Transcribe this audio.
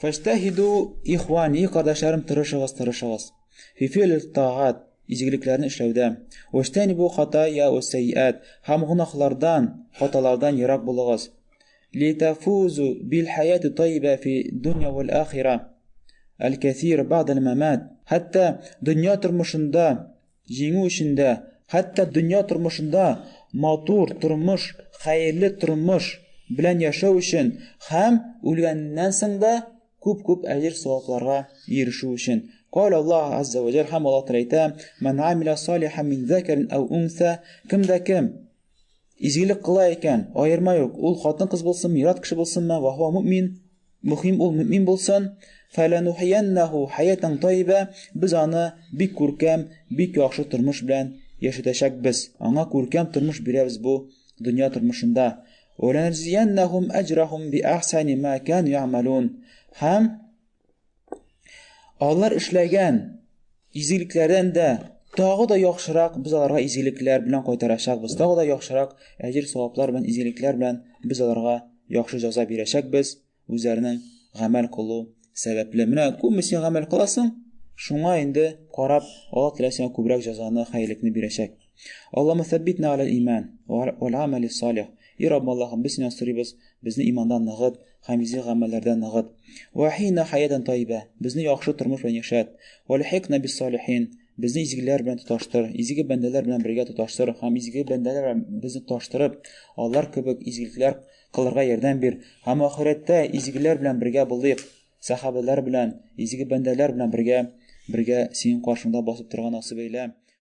Фаштахиду ихвани, кардашларым, тырышыгыз. Фи фи'л таат, изгилекләрне эшләүдә. Ваштанибу хатая ва сайyiat, һәм гынахлардан, хаталардан ярак булыгыз. Литафузу бил хаяти тайба фи дунья вал ахира. Аль-каthир бa'д аль-мамат. Хәтта дөнья тормышында, җиңү өчендә, хәтта дөнья тормышында матур тормыш, хәерле тормыш белән яшәү өчен һәм үлгәннән соң да күп әҗр савапларга ирешү өчен. قال الله عز وجل һәм Аллаһ Тәгалә "Ман амила салихан мин закарин ау унса", кемдә кем изгелек кыла икән, аерма юк, ул хатын-кыз булсын, мират кеше булсынмы, ва хуа муъмин, мөхим ул мөмин булсын, фаланухияннаху хаятан тайба, без аны бик күркәм, бик яхшы тормыш белән яшәтәчәкбез. Аңа күркәм тормыш бирәбез бу дөнья тормышында. Валанзияннахум аҗрахум би ахсани ма кану яъмалун. Һәм алар эшләгән изгелекләрдән дә тагы да яхшырак без аларга изгелекләр белән кайтарачакбыз. Тагы да яхшырак әҗр саваплар белән, изгелекләр белән без аларга яхшы җәза бирәчәкбез. Үзләренең гамәл кылу сәбәпле. Менә күпме син гамәл кыласың, шуңа инде карап, Аллаһ Тәгалә күбрәк җәзаны, хәйрлекне бирәчәк. Аллаһумма сәббитна аля иман вал амали салих. И Раббым, Аллаһым, без синнән сорыйбыз, безне имандан ныгыт, һәм изге гамәлләрдән ныгыт. Ва хина хаятан тайба, безне яхшы тормыш белән яшәт. Ва лихикна бис салихин, безне изгеләр белән тоташтыр, изге бәндәләр белән бергә тоташтыр, һәм изге бәндәләр белән безне тоташтырып, алар кебек изгелекләр кылырга ярдәм бир. Һәм ахиратта изгеләр белән бергә булыйк, сахабалар белән, изге бәндәләр белән бергә синең каршыңда басып торган насыйп әйлә.